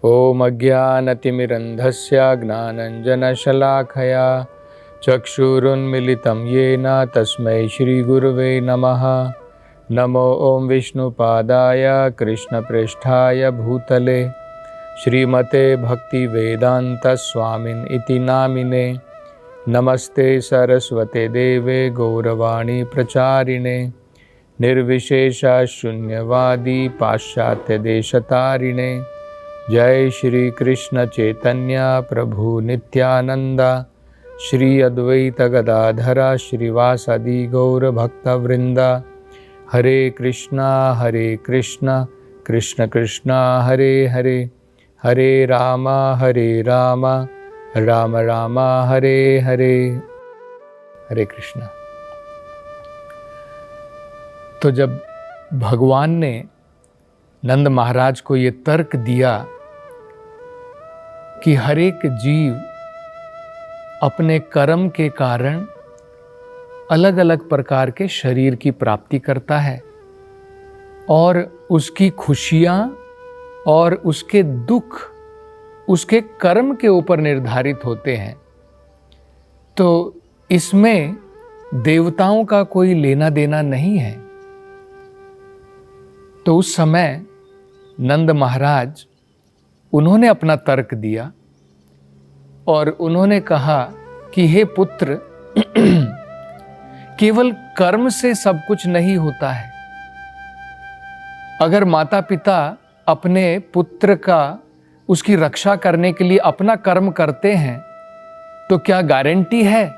ॐ अज्ञानतिमिरन्धस्य ज्ञानञ्जनशलाखया चक्षुरुन्मिलितं येन तस्मै श्रीगुरुवे नमः। नमो ॐ विष्णुपादाय कृष्णप्रेष्ठाय भूतले श्रीमते भक्तिवेदान्तस्वामिन् इति नामिने। नमस्ते सरस्वते देवे गौरवाणी प्रचारिणे निर्विशेष शून्यवादी पाश्चात्य देशतारिणे। जय श्री कृष्ण चैतन्य प्रभु नित्यानंद श्री अद्वैत गदाधर श्रीवासादि गौर भक्तवृंद। हरे कृष्णा कृष्ण कृष्ण हरे हरे, हरे राम राम राम हरे हरे। हरे कृष्णा। तो जब भगवान ने नंद महाराज को ये तर्क दिया कि हर एक जीव अपने कर्म के कारण अलग अलग प्रकार के शरीर की प्राप्ति करता है और उसकी खुशियां और उसके दुख उसके कर्म के ऊपर निर्धारित होते हैं, तो इसमें देवताओं का कोई लेना देना नहीं है। तो उस समय नंद महाराज उन्होंने अपना तर्क दिया और उन्होंने कहा कि हे पुत्र, केवल कर्म से सब कुछ नहीं होता है। अगर माता पिता अपने पुत्र का उसकी रक्षा करने के लिए अपना कर्म करते हैं तो क्या गारंटी है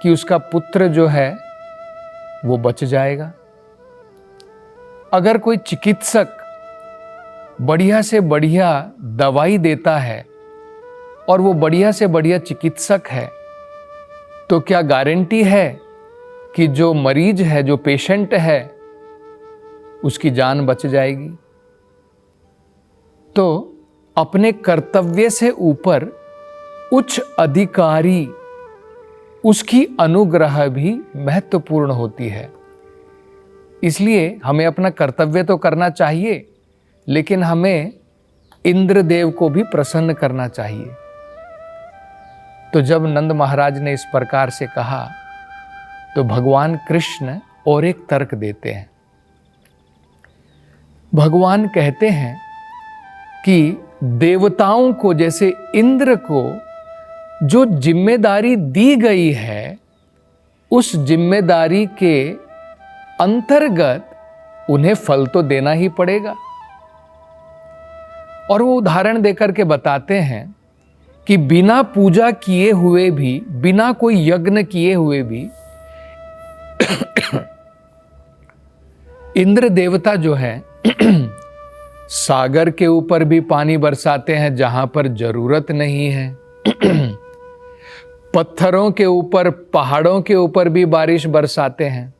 कि उसका पुत्र जो है वो बच जाएगा? अगर कोई चिकित्सक बढ़िया से बढ़िया दवाई देता है और वो बढ़िया से बढ़िया चिकित्सक है तो क्या गारंटी है कि जो मरीज है, जो पेशेंट है, उसकी जान बच जाएगी? तो अपने कर्तव्य से ऊपर उच्च अधिकारी उसकी अनुग्रह भी महत्वपूर्ण होती है। इसलिए हमें अपना कर्तव्य तो करना चाहिए, लेकिन हमें इंद्रदेव को भी प्रसन्न करना चाहिए। तो जब नंद महाराज ने इस प्रकार से कहा तो भगवान कृष्ण और एक तर्क देते हैं। भगवान कहते हैं कि देवताओं को, जैसे इंद्र को जो जिम्मेदारी दी गई है, उस जिम्मेदारी के अंतर्गत उन्हें फल तो देना ही पड़ेगा। और वो उदाहरण देकर के बताते हैं कि बिना पूजा किए हुए भी, बिना कोई यज्ञ किए हुए भी इंद्र देवता जो है सागर के ऊपर भी पानी बरसाते हैं जहां पर जरूरत नहीं है। पत्थरों के ऊपर, पहाड़ों के ऊपर भी बारिश बरसाते हैं।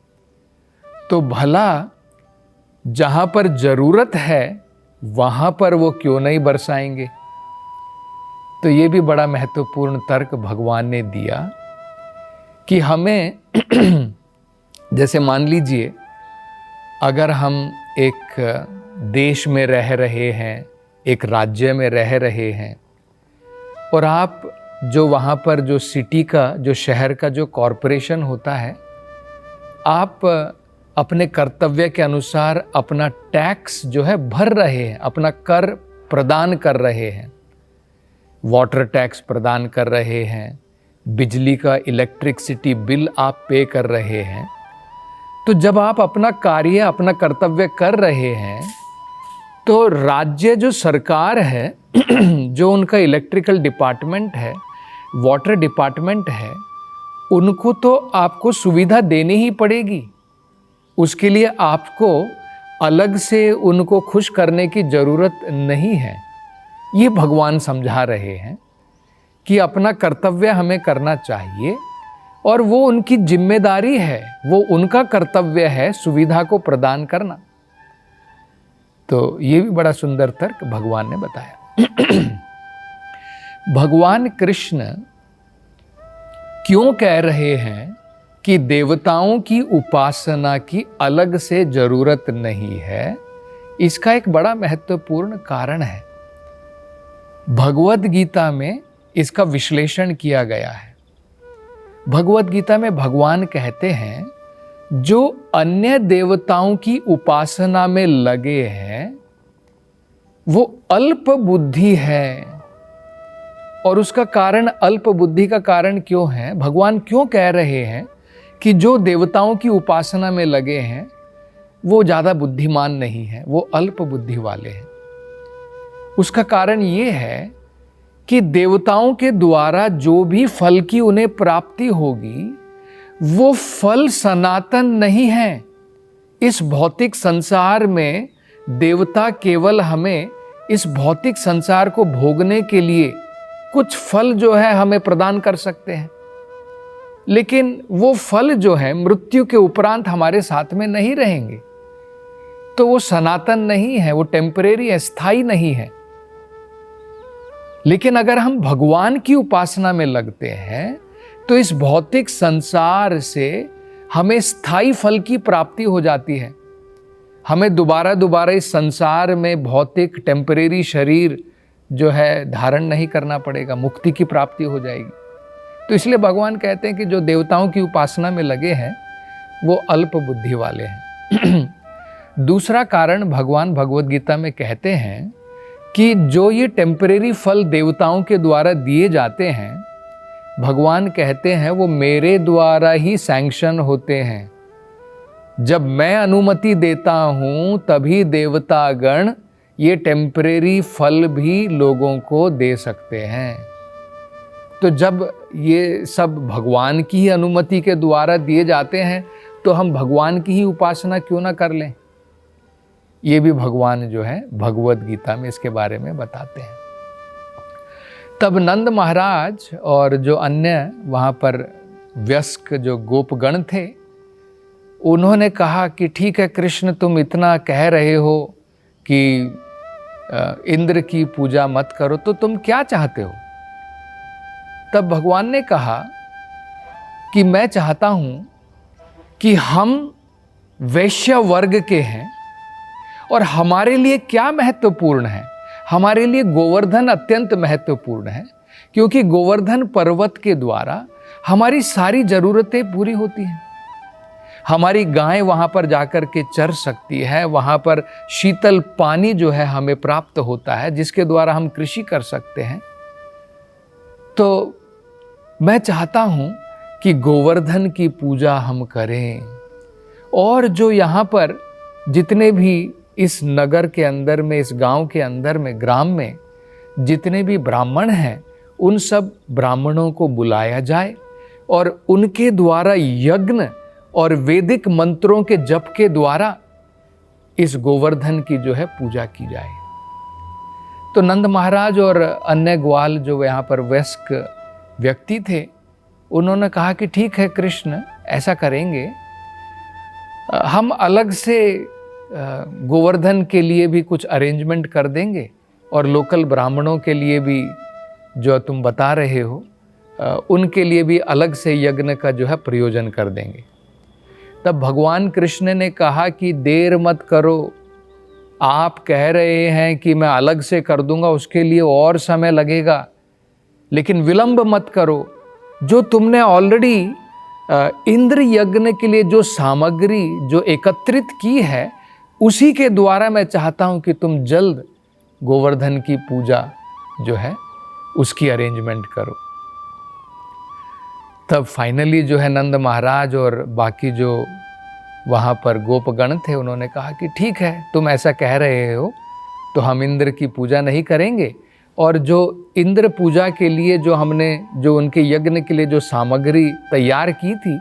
तो भला जहां पर जरूरत है वहां पर वो क्यों नहीं बरसाएंगे? तो ये भी बड़ा महत्वपूर्ण तर्क भगवान ने दिया कि हमें जैसे मान लीजिए, अगर हम एक देश में रह रहे हैं, एक राज्य में रह रहे हैं, और आप जो वहाँ पर जो सिटी का, जो शहर का जो कॉरपोरेशन होता है, आप अपने कर्तव्य के अनुसार अपना टैक्स जो है भर रहे हैं, अपना कर प्रदान कर रहे हैं, वाटर टैक्स प्रदान कर रहे हैं, बिजली का इलेक्ट्रिसिटी बिल आप पे कर रहे हैं। तो जब आप अपना कार्य, अपना कर्तव्य कर रहे हैं, तो राज्य जो सरकार है, जो उनका इलेक्ट्रिकल डिपार्टमेंट है, वाटर डिपार्टमेंट है, उनको तो आपको सुविधा देनी ही पड़ेगी। उसके लिए आपको अलग से उनको खुश करने की जरूरत नहीं है। ये भगवान समझा रहे हैं कि अपना कर्तव्य हमें करना चाहिए और वो उनकी जिम्मेदारी है, वो उनका कर्तव्य है सुविधा को प्रदान करना। तो ये भी बड़ा सुंदर तर्क भगवान ने बताया। भगवान कृष्ण क्यों कह रहे हैं कि देवताओं की उपासना की अलग से जरूरत नहीं है? इसका एक बड़ा महत्वपूर्ण कारण है। भगवत गीता में इसका विश्लेषण किया गया है। भगवत गीता में भगवान कहते हैं जो अन्य देवताओं की उपासना में लगे हैं वो अल्प बुद्धि है। और उसका कारण, अल्प बुद्धि का कारण क्यों है? भगवान क्यों कह रहे हैं कि जो देवताओं की उपासना में लगे हैं वो ज़्यादा बुद्धिमान नहीं है, वो अल्प बुद्धि वाले हैं? उसका कारण ये है कि देवताओं के द्वारा जो भी फल की उन्हें प्राप्ति होगी वो फल सनातन नहीं है। इस भौतिक संसार में देवता केवल हमें इस भौतिक संसार को भोगने के लिए कुछ फल जो है हमें प्रदान कर सकते हैं, लेकिन वो फल जो है मृत्यु के उपरांत हमारे साथ में नहीं रहेंगे, तो वो सनातन नहीं है, वो टेम्परेरी है, स्थायी नहीं है। लेकिन अगर हम भगवान की उपासना में लगते हैं तो इस भौतिक संसार से हमें स्थायी फल की प्राप्ति हो जाती है। हमें दोबारा इस संसार में भौतिक टेम्परेरी शरीर जो है धारण नहीं करना पड़ेगा, मुक्ति की प्राप्ति हो जाएगी। तो इसलिए भगवान कहते हैं कि जो देवताओं की उपासना में लगे हैं वो अल्प बुद्धि वाले हैं। दूसरा कारण भगवान भगवत गीता में कहते हैं कि जो ये टेम्परेरी फल देवताओं के द्वारा दिए जाते हैं, भगवान कहते हैं वो मेरे द्वारा ही सैंक्शन होते हैं। जब मैं अनुमति देता हूं तभी देवतागण ये टेम्परेरी फल भी लोगों को दे सकते हैं। तो जब ये सब भगवान की ही अनुमति के द्वारा दिए जाते हैं तो हम भगवान की ही उपासना क्यों ना कर लें? ये भी भगवान जो है भगवत गीता में इसके बारे में बताते हैं। तब नंद महाराज और जो अन्य वहाँ पर वयस्क जो गोपगण थे, उन्होंने कहा कि ठीक है कृष्ण, तुम इतना कह रहे हो कि इंद्र की पूजा मत करो, तो तुम क्या चाहते हो? तब भगवान ने कहा कि मैं चाहता हूँ कि हम वैश्य वर्ग के हैं और हमारे लिए क्या महत्वपूर्ण है? हमारे लिए गोवर्धन अत्यंत महत्वपूर्ण है, क्योंकि गोवर्धन पर्वत के द्वारा हमारी सारी जरूरतें पूरी होती हैं। हमारी गाय वहाँ पर जाकर के चर सकती है, वहाँ पर शीतल पानी जो है हमें प्राप्त होता है जिसके द्वारा हम कृषि कर सकते हैं। तो मैं चाहता हूँ कि गोवर्धन की पूजा हम करें, और जो यहाँ पर जितने भी इस नगर के अंदर में, इस गांव के अंदर में, ग्राम में जितने भी ब्राह्मण हैं उन सब ब्राह्मणों को बुलाया जाए और उनके द्वारा यज्ञ और वैदिक मंत्रों के जप के द्वारा इस गोवर्धन की जो है पूजा की जाए। तो नंद महाराज और अन्य ग्वाल जो यहाँ पर वयस्क व्यक्ति थे, उन्होंने कहा कि ठीक है कृष्ण, ऐसा करेंगे, हम अलग से गोवर्धन के लिए भी कुछ अरेंजमेंट कर देंगे और लोकल ब्राह्मणों के लिए भी जो तुम बता रहे हो उनके लिए भी अलग से यज्ञ का जो है प्रयोजन कर देंगे। तब भगवान कृष्ण ने कहा कि देर मत करो, आप कह रहे हैं कि मैं अलग से कर दूंगा, उसके लिए और समय लगेगा, लेकिन विलंब मत करो। जो तुमने ऑलरेडी इंद्र यज्ञ के लिए जो सामग्री जो एकत्रित की है उसी के द्वारा मैं चाहता हूं कि तुम जल्द गोवर्धन की पूजा जो है उसकी अरेंजमेंट करो। तब फाइनली जो है नंद महाराज और बाकी जो वहाँ पर गोपगण थे उन्होंने कहा कि ठीक है, तुम ऐसा कह रहे हो तो हम इंद्र की पूजा नहीं करेंगे, और जो इंद्र पूजा के लिए जो हमने जो उनके यज्ञ के लिए जो सामग्री तैयार की थी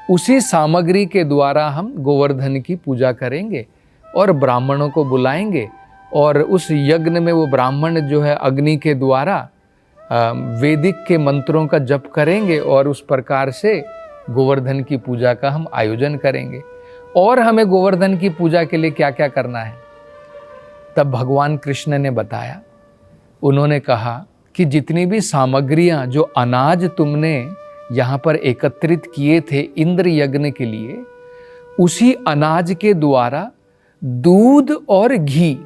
उसी सामग्री के द्वारा हम गोवर्धन की पूजा करेंगे और ब्राह्मणों को बुलाएंगे, और उस यज्ञ में वो ब्राह्मण जो है अग्नि के द्वारा वैदिक के मंत्रों का जप करेंगे और उस प्रकार से गोवर्धन की पूजा का हम आयोजन करेंगे। और हमें गोवर्धन की पूजा के लिए क्या क्या करना है? तब भगवान कृष्ण ने बताया, उन्होंने कहा कि जितनी भी सामग्रियां, जो अनाज तुमने यहाँ पर एकत्रित किए थे इंद्र यज्ञ के लिए, उसी अनाज के द्वारा दूध और घी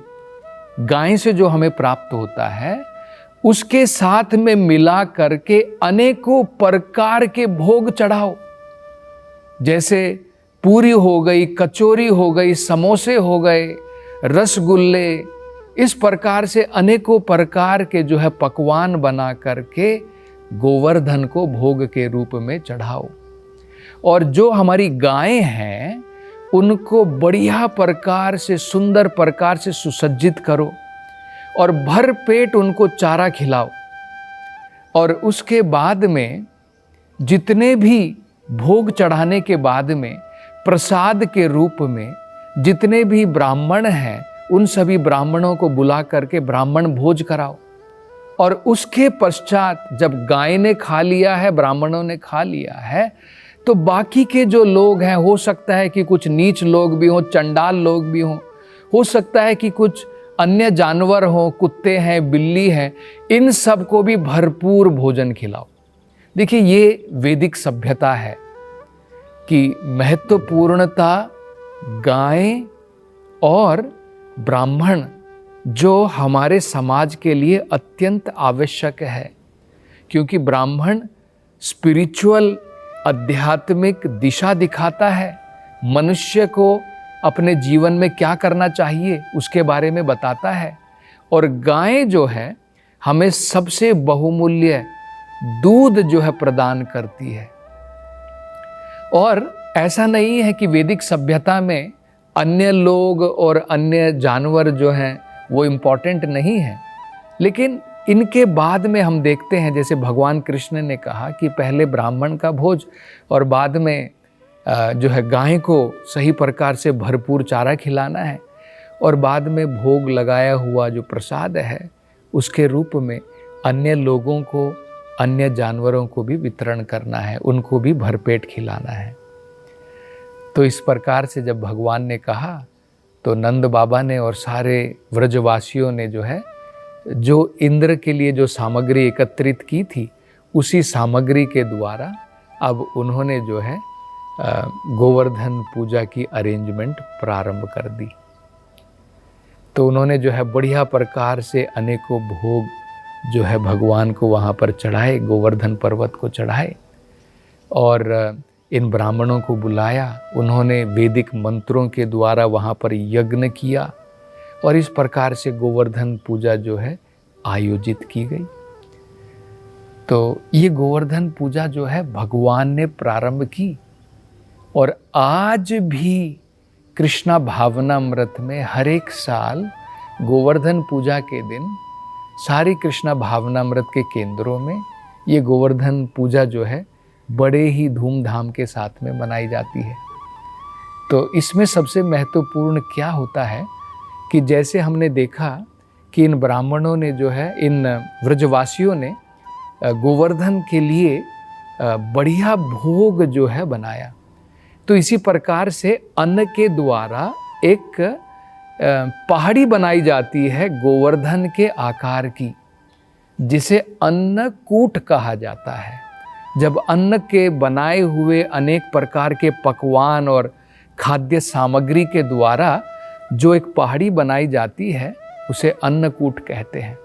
गाय से जो हमें प्राप्त होता है उसके साथ में मिला करके अनेकों प्रकार के भोग चढ़ाओ। जैसे पूरी हो गई, कचौरी हो गई, समोसे हो गए, रसगुल्ले, इस प्रकार से अनेकों प्रकार के जो है पकवान बना करके गोवर्धन को भोग के रूप में चढ़ाओ। और जो हमारी गायें हैं उनको बढ़िया प्रकार से, सुंदर प्रकार से सुसज्जित करो और भर पेट उनको चारा खिलाओ। और उसके बाद में जितने भी भोग चढ़ाने के बाद में प्रसाद के रूप में जितने भी ब्राह्मण हैं उन सभी ब्राह्मणों को बुला करके ब्राह्मण भोज कराओ। और उसके पश्चात जब गाय ने खा लिया है, ब्राह्मणों ने खा लिया है, तो बाकी के जो लोग हैं, हो सकता है कि कुछ नीच लोग भी हों, चंडाल लोग भी हों, हो सकता है कि कुछ अन्य जानवर हों, कुत्ते हैं, बिल्ली हैं, इन सब को भी भरपूर भोजन खिलाओ। देखिए, ये वैदिक सभ्यता है कि महत्वपूर्णता गाय और ब्राह्मण जो हमारे समाज के लिए अत्यंत आवश्यक है, क्योंकि ब्राह्मण स्पिरिचुअल, आध्यात्मिक दिशा दिखाता है। मनुष्य को अपने जीवन में क्या करना चाहिए उसके बारे में बताता है। और गाय जो है हमें सबसे बहुमूल्य दूध जो है प्रदान करती है। और ऐसा नहीं है कि वैदिक सभ्यता में अन्य लोग और अन्य जानवर जो हैं वो इम्पोर्टेंट नहीं है, लेकिन इनके बाद में हम देखते हैं, जैसे भगवान कृष्ण ने कहा कि पहले ब्राह्मण का भोज और बाद में जो है गाय को सही प्रकार से भरपूर चारा खिलाना है, और बाद में भोग लगाया हुआ जो प्रसाद है उसके रूप में अन्य लोगों को, अन्य जानवरों को भी वितरण करना है, उनको भी भरपेट खिलाना है। तो इस प्रकार से जब भगवान ने कहा तो नंद बाबा ने और सारे व्रजवासियों ने जो है, जो इंद्र के लिए जो सामग्री एकत्रित की थी, उसी सामग्री के द्वारा अब उन्होंने जो है गोवर्धन पूजा की अरेंजमेंट प्रारंभ कर दी। तो उन्होंने जो है बढ़िया प्रकार से अनेकों भोग जो है भगवान को वहाँ पर चढ़ाए, गोवर्धन पर्वत को चढ़ाए, और इन ब्राह्मणों को बुलाया। उन्होंने वैदिक मंत्रों के द्वारा वहाँ पर यज्ञ किया और इस प्रकार से गोवर्धन पूजा जो है आयोजित की गई। तो ये गोवर्धन पूजा जो है भगवान ने प्रारंभ की, और आज भी कृष्णा भावनामृत में हर एक साल गोवर्धन पूजा के दिन सारी कृष्णा भावनामृत के केंद्रों में ये गोवर्धन पूजा जो है बड़े ही धूमधाम के साथ में मनाई जाती है। तो इसमें सबसे महत्वपूर्ण क्या होता है कि जैसे हमने देखा कि इन ब्राह्मणों ने जो है, इन व्रजवासियों ने गोवर्धन के लिए बढ़िया भोग जो है बनाया, तो इसी प्रकार से अन्न के द्वारा एक पहाड़ी बनाई जाती है गोवर्धन के आकार की, जिसे अन्नकूट कहा जाता है। जब अन्न के बनाए हुए अनेक प्रकार के पकवान और खाद्य सामग्री के द्वारा जो एक पहाड़ी बनाई जाती है उसे अन्नकूट कहते हैं।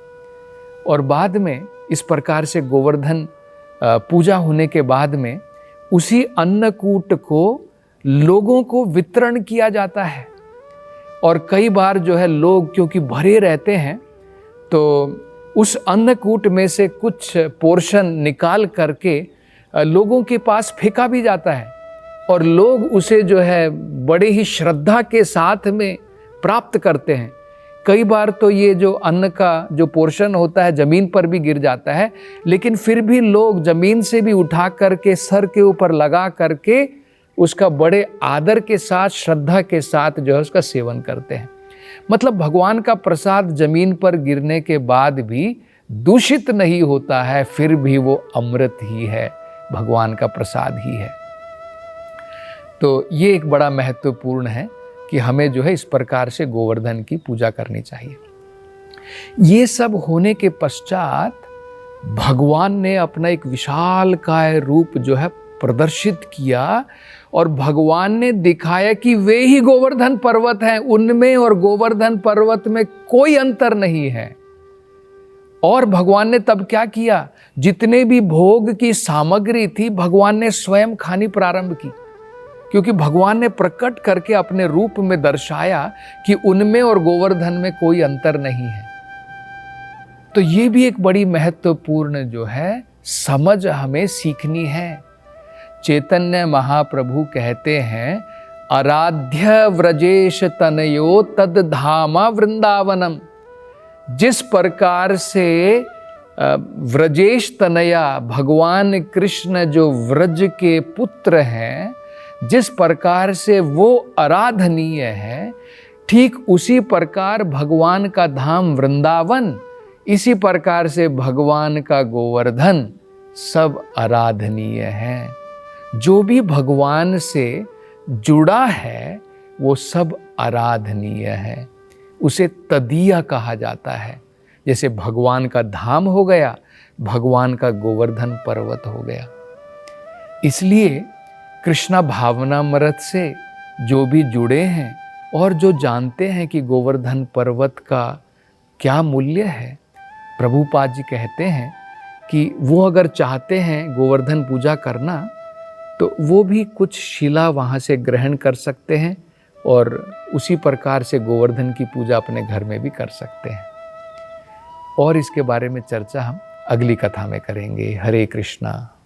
और बाद में इस प्रकार से गोवर्धन पूजा होने के बाद में उसी अन्नकूट को लोगों को वितरण किया जाता है। और कई बार जो है लोग क्योंकि भरे रहते हैं तो उस अन्नकूट में से कुछ पोर्शन निकाल करके लोगों के पास फेंका भी जाता है, और लोग उसे जो है बड़े ही श्रद्धा के साथ में प्राप्त करते हैं। कई बार तो ये जो अन्न का जो पोर्शन होता है ज़मीन पर भी गिर जाता है, लेकिन फिर भी लोग ज़मीन से भी उठा करके सर के ऊपर लगा करके उसका बड़े आदर के साथ, श्रद्धा के साथ जो है उसका सेवन करते हैं। मतलब भगवान का प्रसाद ज़मीन पर गिरने के बाद भी दूषित नहीं होता है, फिर भी वो अमृत ही है, भगवान का प्रसाद ही है। तो ये एक बड़ा महत्वपूर्ण है कि हमें जो है इस प्रकार से गोवर्धन की पूजा करनी चाहिए। ये सब होने के पश्चात भगवान ने अपना एक विशालकाय रूप जो है प्रदर्शित किया, और भगवान ने दिखाया कि वे ही गोवर्धन पर्वत हैं, उनमें और गोवर्धन पर्वत में कोई अंतर नहीं है। और भगवान ने तब क्या किया, जितने भी भोग की सामग्री थी भगवान ने स्वयं खानी प्रारंभ की, क्योंकि भगवान ने प्रकट करके अपने रूप में दर्शाया कि उनमें और गोवर्धन में कोई अंतर नहीं है। तो ये भी एक बड़ी महत्वपूर्ण जो है समझ हमें सीखनी है। चैतन्य महाप्रभु कहते हैं, आराध्य व्रजेश तनयो तद धामा वृंदावनम। जिस प्रकार से व्रजेश तनया भगवान कृष्ण जो व्रज के पुत्र हैं, जिस प्रकार से वो आराधनीय है, ठीक उसी प्रकार भगवान का धाम वृंदावन, इसी प्रकार से भगवान का गोवर्धन सब आराधनीय है। जो भी भगवान से जुड़ा है वो सब आराधनीय है, उसे तदीय कहा जाता है। जैसे भगवान का धाम हो गया, भगवान का गोवर्धन पर्वत हो गया। इसलिए कृष्णा भावनामृत से जो भी जुड़े हैं और जो जानते हैं कि गोवर्धन पर्वत का क्या मूल्य है, प्रभुपाद जी कहते हैं कि वो अगर चाहते हैं गोवर्धन पूजा करना तो वो भी कुछ शिला वहाँ से ग्रहण कर सकते हैं और उसी प्रकार से गोवर्धन की पूजा अपने घर में भी कर सकते हैं। और इसके बारे में चर्चा हम अगली कथा में करेंगे। हरे कृष्णा।